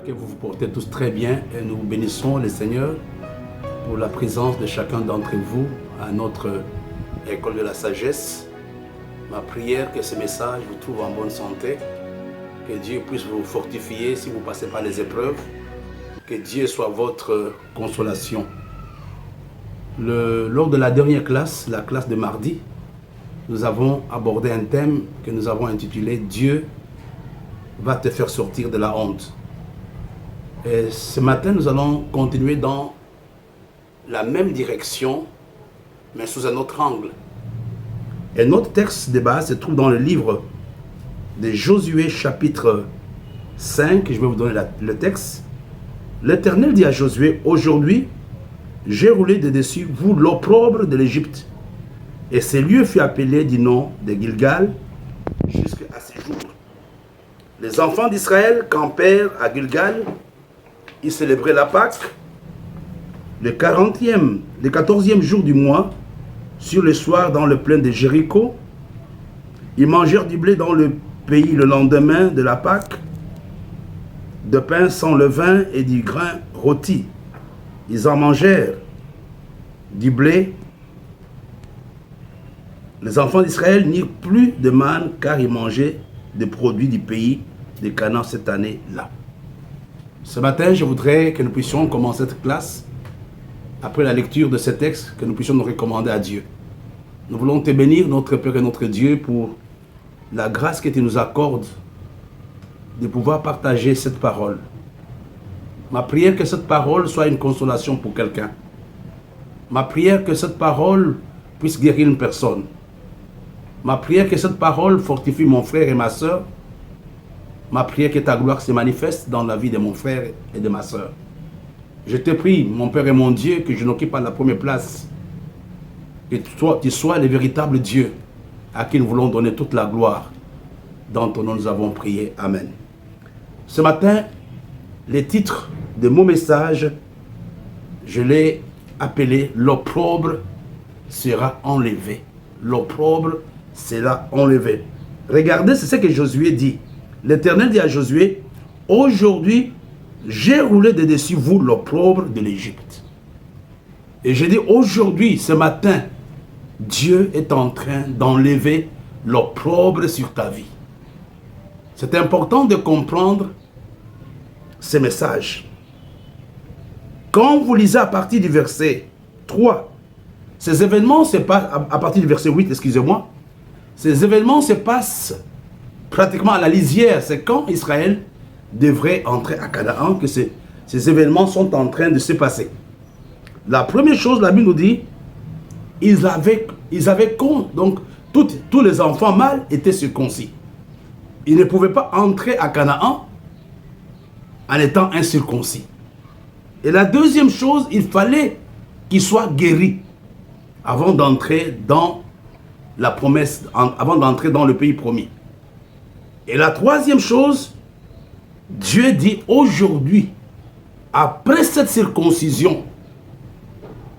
que vous vous portez tous très bien et nous bénissons le Seigneur pour la présence de chacun d'entre vous à notre école de la sagesse. Ma prière que ce message vous trouve en bonne santé, que Dieu puisse vous fortifier si vous passez par les épreuves, que Dieu soit votre consolation. Lors de la dernière classe, la classe de mardi, nous avons abordé un thème que nous avons intitulé « Dieu va te faire sortir de la honte ». Et ce matin, nous allons continuer dans la même direction, mais sous un autre angle. Et notre texte de base se trouve dans le livre de Josué chapitre 5. Je vais vous donner le texte. L'Éternel dit à Josué, « Aujourd'hui, j'ai roulé de dessus vous l'opprobre de l'Égypte. » Et ce lieu fut appelé du nom de Gilgal jusqu'à ce jour. Les enfants d'Israël campèrent à Gilgal. Ils célébraient la Pâque. Le 14e jour du mois, sur le soir dans le plain de Jéricho, ils mangèrent du blé dans le pays le lendemain de la Pâque, de pain sans levain et du grain rôti. Ils en mangèrent du blé. Les enfants d'Israël n'eurent plus de manne car ils mangeaient des produits du pays de Canaan cette année-là. Ce matin, je voudrais que nous puissions commencer cette classe après la lecture de ce texte, que nous puissions nous recommander à Dieu. Nous voulons te bénir, notre Père et notre Dieu, pour la grâce que tu nous accordes de pouvoir partager cette parole. Ma prière que cette parole soit une consolation pour quelqu'un. Ma prière que cette parole puisse guérir une personne. Ma prière que cette parole fortifie mon frère et ma soeur. Ma prière que ta gloire se manifeste dans la vie de mon frère et de ma soeur. Je te prie, mon Père et mon Dieu, que je n'occupe pas la première place. Que tu sois le véritable Dieu à qui nous voulons donner toute la gloire. Dans ton nom nous avons prié. Amen. Ce matin, le titre de mon message, je l'ai appelé « L'opprobre sera enlevé ». L'opprobre sera enlevé. Regardez, c'est ce que Josué dit. L'Éternel dit à Josué, « Aujourd'hui, j'ai roulé de dessus vous l'opprobre de l'Égypte. » Et j'ai dit, aujourd'hui, ce matin, Dieu est en train d'enlever l'opprobre sur ta vie. C'est important de comprendre ce message. Quand vous lisez à partir du verset 3, ces événements se passent, à partir du verset 8, excusez-moi, ces événements se passent pratiquement à la lisière. C'est quand Israël devrait entrer à Canaan que ces événements sont en train de se passer. La première chose, la Bible nous dit, ils avaient donc tous les enfants mâles étaient circoncis. Ils ne pouvaient pas entrer à Canaan en étant incirconcis. Et la deuxième chose, il fallait qu'ils soient guéris avant d'entrer dans la promesse, avant d'entrer dans le pays promis. Et la troisième chose, Dieu dit aujourd'hui, après cette circoncision,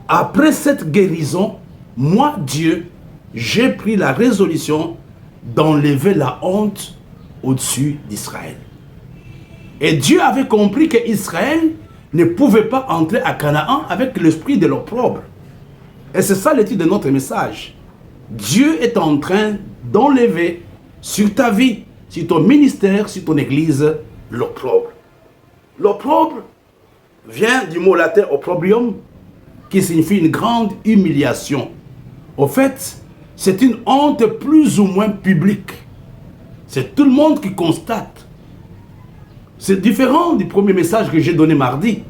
après cette guérison, moi, Dieu, j'ai pris la résolution d'enlever la honte au-dessus d'Israël. Et Dieu avait compris qu'Israël ne pouvait pas entrer à Canaan avec l'esprit de l'opprobre. Et c'est ça le titre de notre message. Dieu est en train d'enlever sur ta vie, sur ton ministère, sur ton église, l'opprobre. L'opprobre vient du mot latin opprobrium, qui signifie une grande humiliation. Au fait, c'est une honte plus ou moins publique. C'est tout le monde qui constate. C'est différent du premier message que j'ai donné mardi.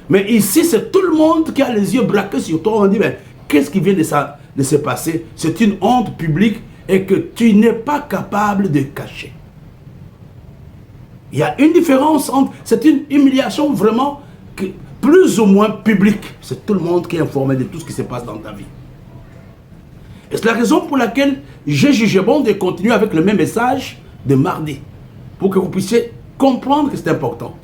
Mais ici, c'est tout le monde qui a les yeux braqués sur toi. On dit, mais qu'est-ce qui vient de se passer? C'est une honte publique et que tu n'es pas capable de cacher. Il y a une différence entre... C'est une humiliation vraiment plus ou moins publique. C'est tout le monde qui est informé de tout ce qui se passe dans ta vie. Et c'est la raison pour laquelle j'ai jugé bon de continuer avec le même message de mardi. Pour que vous puissiez comprendre que c'est important.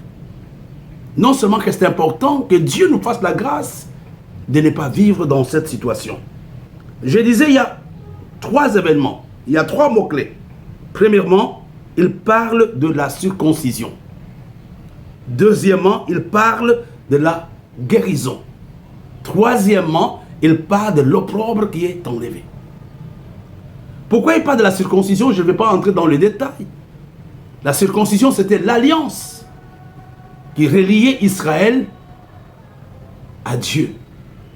Non seulement que c'est important, que Dieu nous fasse la grâce de ne pas vivre dans cette situation. Je disais, il y a 3 événements. Il y a 3 mots-clés. Premièrement, il parle de la circoncision. Deuxièmement, il parle de la guérison. Troisièmement, il parle de l'opprobre qui est enlevé. Pourquoi il parle de la circoncision? Je ne vais pas entrer dans les détails. La circoncision, c'était l'alliance qui reliait Israël à Dieu.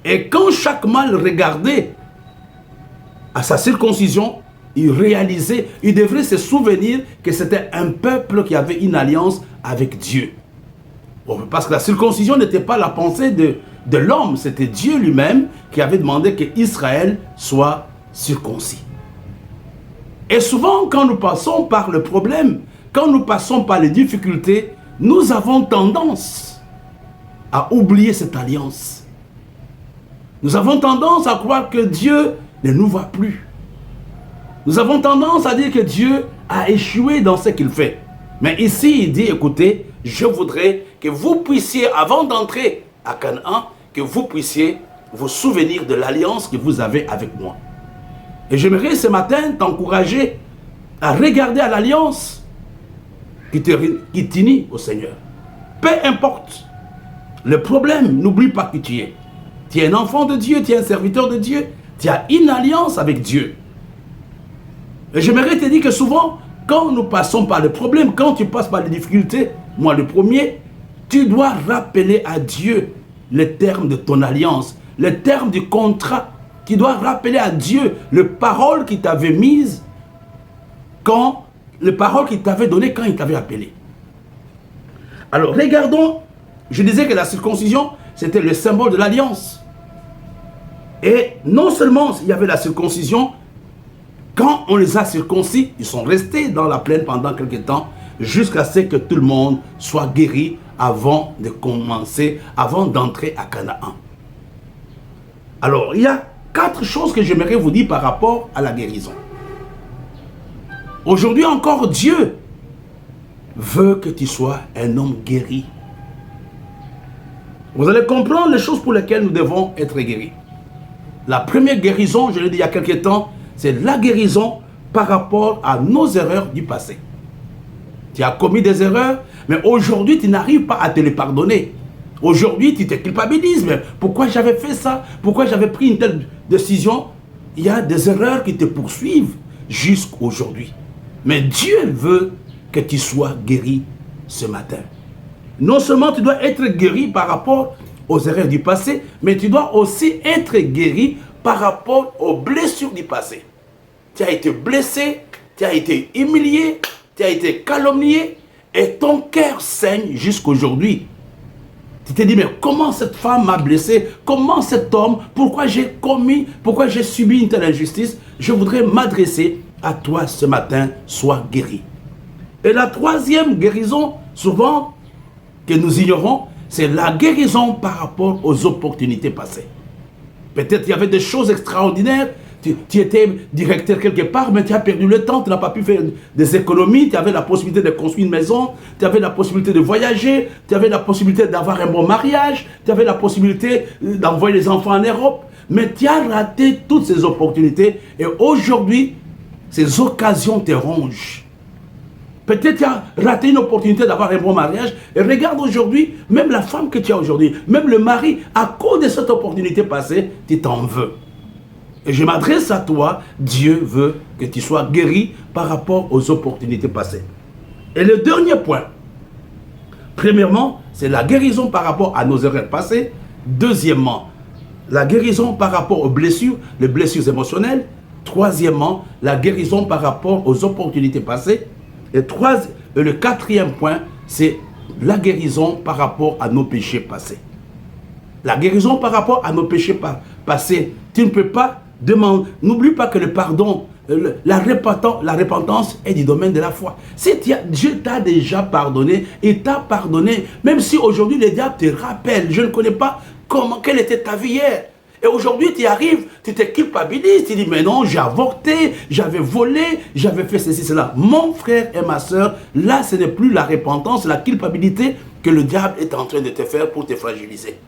Et quand chaque mâle regardait à sa circoncision, il réalisait, il devrait se souvenir que c'était un peuple qui avait une alliance avec Dieu. Parce que la circoncision n'était pas la pensée de l'homme, c'était Dieu lui-même qui avait demandé qu'Israël soit circoncis. Et souvent, quand nous passons par le problème, quand nous passons par les difficultés, nous avons tendance à oublier cette alliance. Nous avons tendance à croire que Dieu ne nous voit plus. Nous avons tendance à dire que Dieu a échoué dans ce qu'il fait. Mais ici, il dit, écoutez, je voudrais que vous puissiez, avant d'entrer à Canaan, que vous puissiez vous souvenir de l'alliance que vous avez avec moi. Et j'aimerais ce matin t'encourager à regarder à l'alliance qui t'unit au Seigneur. Peu importe le problème, n'oublie pas qui tu es. Tu es un enfant de Dieu, tu es un serviteur de Dieu, tu as une alliance avec Dieu. Et j'aimerais te dire que souvent, quand nous passons par les problèmes, quand tu passes par les difficultés, moi le premier, tu dois rappeler à Dieu les termes de ton alliance, les termes du contrat. Tu dois rappeler à Dieu les paroles qu'il t'avait mises, les paroles qu'il t'avait données quand il t'avait appelé. Alors regardons, je disais que la circoncision, c'était le symbole de l'alliance. Et non seulement il y avait la circoncision, quand on les a circoncis, ils sont restés dans la plaine pendant quelques temps, jusqu'à ce que tout le monde soit guéri avant de commencer, avant d'entrer à Canaan. Alors, il y a 4 choses que j'aimerais vous dire par rapport à la guérison. Aujourd'hui encore, Dieu veut que tu sois un homme guéri. Vous allez comprendre les choses pour lesquelles nous devons être guéris. La première guérison, je l'ai dit il y a quelques temps, c'est la guérison par rapport à nos erreurs du passé. Tu as commis des erreurs, mais aujourd'hui, tu n'arrives pas à te les pardonner. Aujourd'hui, tu te culpabilises. Mais pourquoi j'avais fait ça? Pourquoi j'avais pris une telle décision? Il y a des erreurs qui te poursuivent jusqu'aujourd'hui. Mais Dieu veut que tu sois guéri ce matin. Non seulement tu dois être guéri par rapport aux erreurs du passé, mais tu dois aussi être guéri par rapport aux blessures du passé. Tu as été blessé, tu as été humilié, tu as été calomnié et ton cœur saigne jusqu'aujourd'hui. Tu te dis, mais comment cette femme m'a blessé? Comment cet homme? Pourquoi j'ai subi une telle injustice? Je voudrais m'adresser à toi ce matin, sois guéri. Et la troisième guérison, souvent, que nous ignorons, c'est la guérison par rapport aux opportunités passées. Peut-être qu'il y avait des choses extraordinaires, tu étais directeur quelque part, mais tu as perdu le temps, tu n'as pas pu faire des économies, tu avais la possibilité de construire une maison, tu avais la possibilité de voyager, tu avais la possibilité d'avoir un bon mariage, tu avais la possibilité d'envoyer les enfants en Europe, mais tu as raté toutes ces opportunités et aujourd'hui, ces occasions te rongent. Peut-être tu as raté une opportunité d'avoir un bon mariage. Et regarde aujourd'hui, même la femme que tu as aujourd'hui, même le mari, à cause de cette opportunité passée, tu t'en veux. Et je m'adresse à toi, Dieu veut que tu sois guéri par rapport aux opportunités passées. Et le dernier point, premièrement, c'est la guérison par rapport à nos erreurs passées. Deuxièmement, la guérison par rapport aux blessures, les blessures émotionnelles. Troisièmement, la guérison par rapport aux opportunités passées. Et le quatrième point, c'est la guérison par rapport à nos péchés passés. La guérison par rapport à nos péchés passés. Tu ne peux pas demander, n'oublie pas que le pardon, la repentance est du domaine de la foi. Si Dieu t'a déjà pardonné, il t'a pardonné, même si aujourd'hui le diable te rappelle, je ne connais pas quelle était ta vie hier. Et aujourd'hui, tu arrives, tu te culpabilises, tu dis, mais non, j'ai avorté, j'avais volé, j'avais fait ceci, cela. Mon frère et ma soeur, là, ce n'est plus la repentance, la culpabilité que le diable est en train de te faire pour te fragiliser.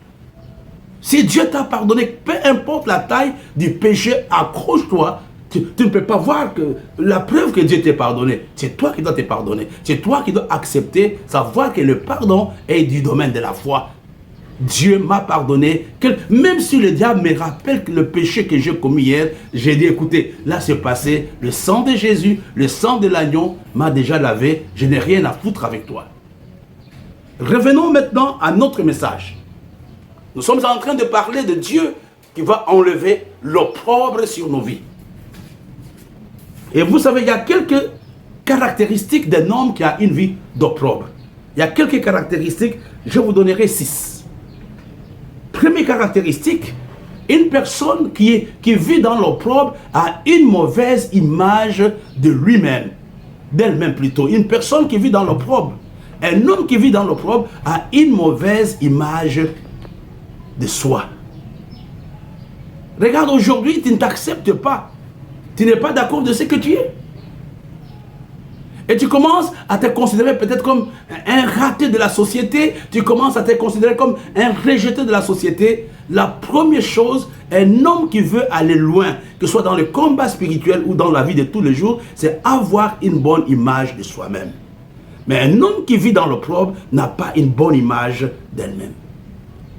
Si Dieu t'a pardonné, peu importe la taille du péché, accroche-toi Tu ne peux pas voir que la preuve que Dieu t'ait pardonné. C'est toi qui dois te pardonner. C'est toi qui dois accepter, savoir que le pardon est du domaine de la foi. Dieu m'a pardonné. Même si le diable me rappelle que le péché que j'ai commis hier, j'ai dit, écoutez, là c'est passé, le sang de Jésus, le sang de l'agneau m'a déjà lavé, je n'ai rien à foutre avec toi. Revenons maintenant à notre message. Nous sommes en train de parler de Dieu qui va enlever l'opprobre sur nos vies. Et vous savez, il y a quelques caractéristiques d'un homme qui a une vie d'opprobre. Il y a quelques caractéristiques, je vous donnerai 6. Première caractéristique, une personne qui vit dans l'opprobre a une mauvaise image de lui-même, d'elle-même plutôt. Une personne qui vit dans l'opprobre, un homme qui vit dans l'opprobre a une mauvaise image de soi. Regarde, aujourd'hui, tu ne t'acceptes pas. Tu n'es pas d'accord de ce que tu es. Et tu commences à te considérer peut-être comme un raté de la société. Tu commences à te considérer comme un rejeté de la société. La première chose, un homme qui veut aller loin, que ce soit dans le combat spirituel ou dans la vie de tous les jours, c'est avoir une bonne image de soi-même. Mais un homme qui vit dans l'opprobre n'a pas une bonne image d'elle-même.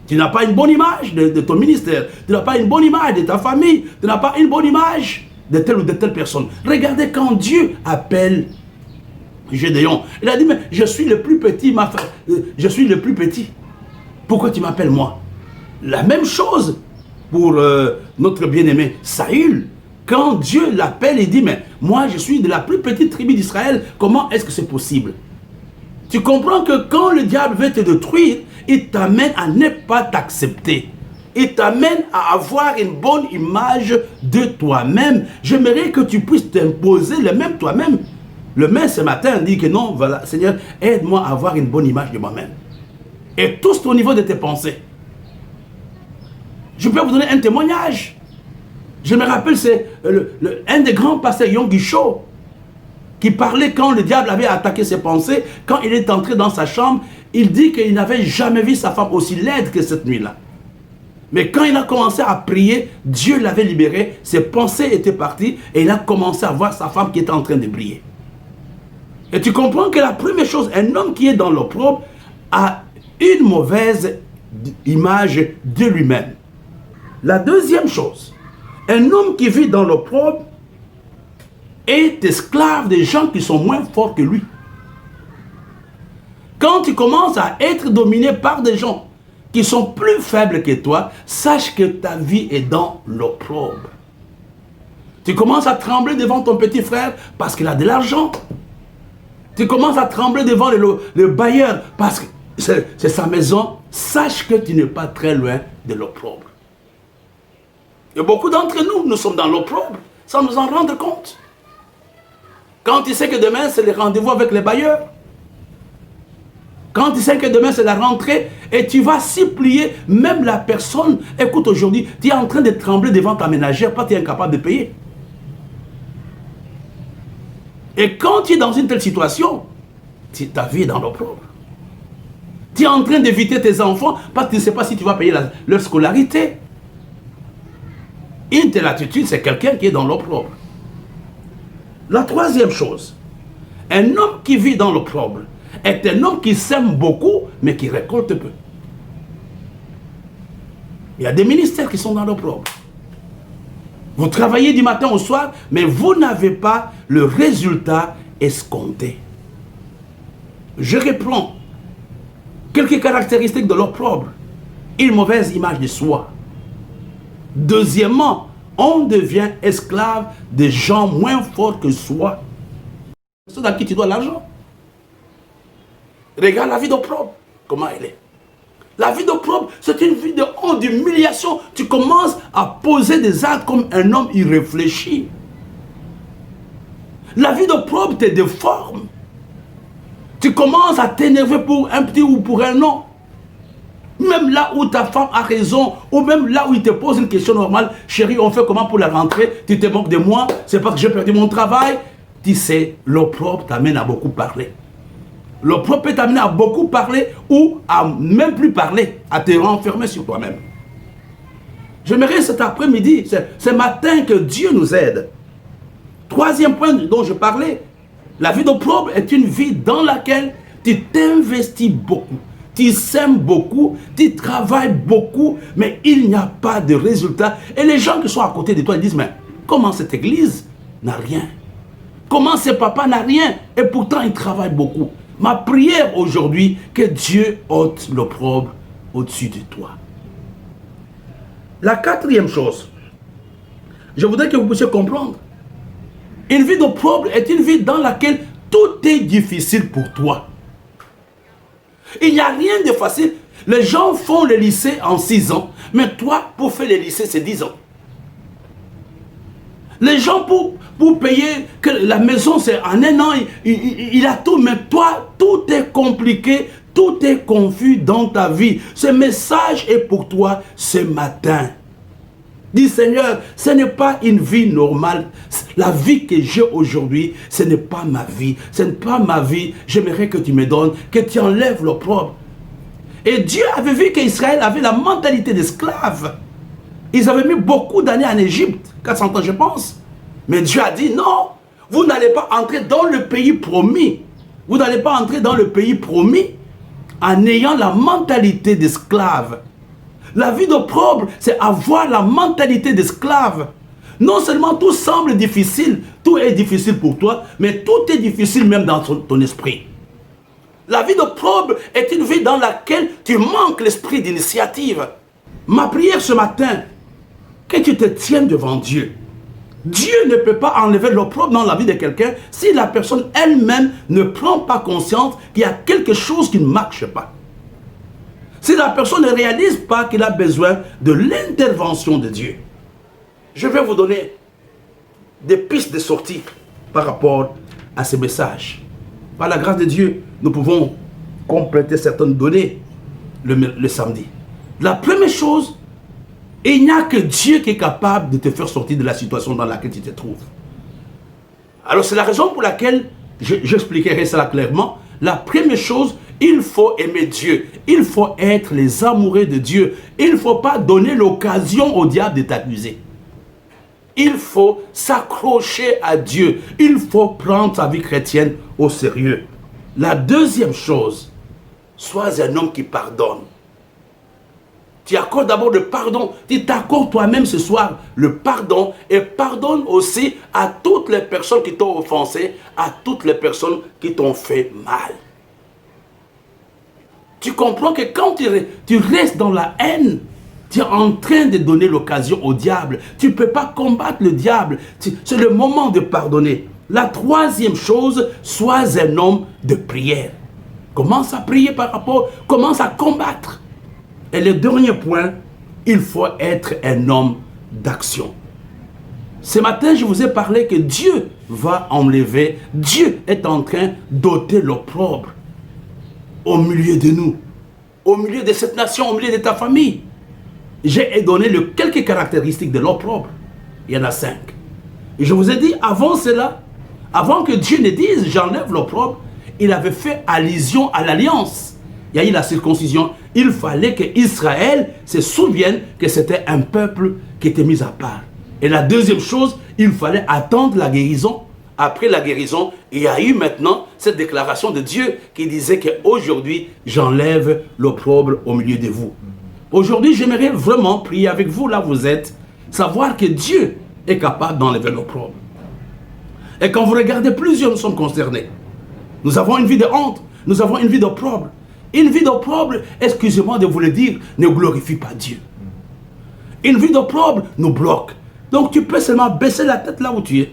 Tu n'as pas une bonne image de ton ministère. Tu n'as pas une bonne image de ta famille. Tu n'as pas une bonne image de telle ou de telle personne. Regardez quand Dieu appelle Gédéon. Il a dit, mais je suis le plus petit, je suis le plus petit. Pourquoi tu m'appelles moi? La même chose pour notre bien-aimé Saül. Quand Dieu l'appelle, il dit, mais moi je suis de la plus petite tribu d'Israël. Comment est-ce que c'est possible? Tu comprends que quand le diable veut te détruire, il t'amène à ne pas t'accepter. Il t'amène à avoir une bonne image de toi-même. J'aimerais que tu puisses t'imposer le même toi-même. Le main ce matin dit que non, voilà, Seigneur, aide-moi à avoir une bonne image de moi-même. Et tout au niveau de tes pensées. Je peux vous donner un témoignage. Je me rappelle, c'est un des grands pasteurs, Yonggi Cho, qui parlait quand le diable avait attaqué ses pensées. Quand il est entré dans sa chambre, il dit qu'il n'avait jamais vu sa femme aussi laide que cette nuit-là. Mais quand il a commencé à prier, Dieu l'avait libéré, ses pensées étaient parties et il a commencé à voir sa femme qui était en train de briller. Et tu comprends que la première chose, un homme qui est dans l'opprobre a une mauvaise image de lui-même. La deuxième chose, un homme qui vit dans l'opprobre est esclave des gens qui sont moins forts que lui. Quand tu commences à être dominé par des gens qui sont plus faibles que toi, sache que ta vie est dans l'opprobre. Tu commences à trembler devant ton petit frère parce qu'il a de l'argent. Tu commences à trembler devant le bailleur parce que c'est sa maison. Sache que tu n'es pas très loin de l'opprobre. Et beaucoup d'entre nous, nous sommes dans l'opprobre sans nous en rendre compte. Quand tu sais que demain, c'est le rendez-vous avec les bailleurs. Quand tu sais que demain, c'est la rentrée et tu vas s'y plier, même la personne, écoute, aujourd'hui, tu es en train de trembler devant ta ménagère parce que tu es incapable de payer. Et quand tu es dans une telle situation, ta vie est dans l'opprobre. Tu es en train d'éviter tes enfants parce que tu ne sais pas si tu vas payer leur scolarité. Une telle attitude, c'est quelqu'un qui est dans l'opprobre. La troisième chose, un homme qui vit dans l'opprobre est un homme qui sème beaucoup, mais qui récolte peu. Il y a des ministères qui sont dans l'opprobre. Vous travaillez du matin au soir, mais vous n'avez pas le résultat escompté. Je reprends quelques caractéristiques de l'opprobre. Une mauvaise image de soi. Deuxièmement, on devient esclave des gens moins forts que soi. C'est à qui tu dois l'argent. Regarde la vie d'opprobre, comment elle est. La vie d'opprobre, c'est une vie de honte, d'humiliation. Tu commences à poser des actes comme un homme irréfléchi. La vie d'opprobre te déforme. Tu commences à t'énerver pour un petit ou pour un non. Même là où ta femme a raison, ou même là où il te pose une question normale, chérie, on fait comment pour la rentrée? Tu te moques de moi, c'est parce que j'ai perdu mon travail. Tu sais, l'opprobre t'amène à beaucoup parler. L'opprobre peut t'amener à beaucoup parler ou à même plus parler, à te renfermer sur toi-même. J'aimerais cet après-midi, ce matin, que Dieu nous aide Troisième point dont je parlais, la vie d'opprobre est une vie dans laquelle tu t'investis beaucoup, tu sèmes beaucoup, tu travailles beaucoup, mais il n'y a pas de résultat. Et les gens qui sont à côté de toi, ils disent, mais comment cette église n'a rien? Comment ce papa n'a rien? Et pourtant, il travaille beaucoup. Ma prière aujourd'hui, que Dieu ôte l'opprobre au-dessus de toi. La quatrième chose, je voudrais que vous puissiez comprendre. Une vie d'opprobre est une vie dans laquelle tout est difficile pour toi. Il n'y a rien de facile. Les gens font le lycée en 6 ans, mais toi, pour faire le lycée, c'est 10 ans. Les gens, pour payer que la maison, c'est en 1 an, il a tout, mais toi, tout est compliqué, tout est confus dans ta vie. Ce message est pour toi ce matin. Dis Seigneur, ce n'est pas une vie normale. La vie que j'ai aujourd'hui, ce n'est pas ma vie. Ce n'est pas ma vie. J'aimerais que tu me donnes, que tu enlèves l'opprobre. Et Dieu avait vu qu'Israël avait la mentalité d'esclave. Ils avaient mis beaucoup d'années en Égypte, 400 ans je pense. Mais Dieu a dit non, vous n'allez pas entrer dans le pays promis. Vous n'allez pas entrer dans le pays promis en ayant la mentalité d'esclave. La vie d'opprobre, c'est avoir la mentalité d'esclave. Non seulement tout semble difficile, tout est difficile pour toi, mais tout est difficile même dans ton esprit. La vie d'opprobre est une vie dans laquelle tu manques l'esprit d'initiative. Ma prière ce matin, que tu te tiennes devant Dieu. Dieu ne peut pas enlever l'opprobre dans la vie de quelqu'un si la personne elle-même ne prend pas conscience qu'il y a quelque chose qui ne marche pas. Si la personne ne réalise pas qu'il a besoin de l'intervention de Dieu. Je vais vous donner des pistes de sortie par rapport à ces messages. Par la grâce de Dieu, nous pouvons compléter certaines données le samedi. La première chose, il n'y a que Dieu qui est capable de te faire sortir de la situation dans laquelle tu te trouves. Alors c'est la raison pour laquelle j'expliquerai cela clairement. La première chose, il faut aimer Dieu. Il faut être les amoureux de Dieu. Il ne faut pas donner l'occasion au diable de t'accuser. Il faut s'accrocher à Dieu. Il faut prendre sa vie chrétienne au sérieux. La deuxième chose, sois un homme qui pardonne. Tu accordes d'abord le pardon. Tu t'accordes toi-même ce soir le pardon et pardonne aussi à toutes les personnes qui t'ont offensé, à toutes les personnes qui t'ont fait mal. Tu comprends que quand tu restes dans la haine, tu es en train de donner l'occasion au diable. Tu ne peux pas combattre le diable. C'est le moment de pardonner. La troisième chose, sois un homme de prière. Commence à prier par rapport, commence à combattre. Et le dernier point, il faut être un homme d'action. Ce matin, je vous ai parlé que Dieu va enlever, Dieu est en train d'ôter l'opprobre au milieu de nous, au milieu de cette nation, au milieu de ta famille. J'ai donné quelques caractéristiques de l'opprobre. Il y en a 5. Et je vous ai dit, avant cela, avant que Dieu ne dise « j'enlève l'opprobre », il avait fait allusion à l'alliance. Il y a eu la circoncision. Il fallait que Israël se souvienne que c'était un peuple qui était mis à part. Et la deuxième chose, il fallait attendre la guérison. Après la guérison, il y a eu maintenant cette déclaration de Dieu qui disait qu'aujourd'hui, j'enlève l'opprobre au milieu de vous. Aujourd'hui, j'aimerais vraiment prier avec vous, là où vous êtes, savoir que Dieu est capable d'enlever l'opprobre. Et quand vous regardez, plusieurs nous sommes concernés. Nous avons une vie de honte, nous avons une vie d'opprobre. Une vie d'opprobre, excusez-moi de vous le dire, ne glorifie pas Dieu. Une vie d'opprobre nous bloque. Donc tu peux seulement baisser la tête là où tu es,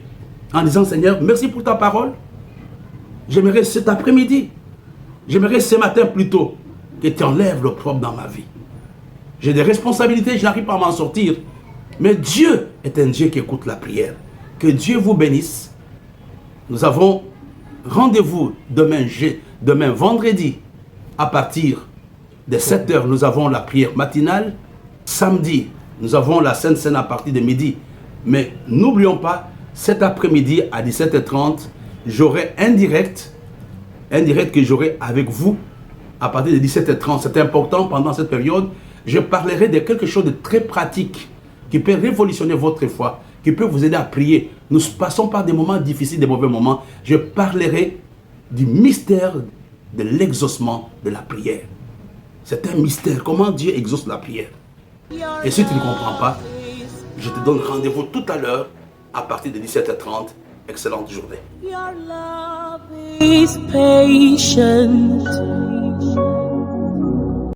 en disant Seigneur, merci pour ta parole. J'aimerais cet après-midi, j'aimerais ce matin plutôt, que tu enlèves l'opprobre dans ma vie. J'ai des responsabilités, je n'arrive pas à m'en sortir. Mais Dieu est un Dieu qui écoute la prière. Que Dieu vous bénisse. Nous avons rendez-vous demain vendredi, à partir de 7 h, nous avons la prière matinale. Samedi, nous avons la Sainte Seine à partir de midi. Mais n'oublions pas, cet après-midi à 17h30, j'aurai un direct que j'aurai avec vous à partir de 17h30. C'est important pendant cette période. Je parlerai de quelque chose de très pratique qui peut révolutionner votre foi, qui qui peut vous aider à prier. Nous passons par des moments difficiles, des mauvais moments. Je parlerai du mystère de l'exaucement de la prière. C'est un mystère. Comment Dieu exauce la prière? Et si tu ne comprends pas, je te donne rendez-vous tout à l'heure à partir de 17h30. Excellente journée. Your love is patient.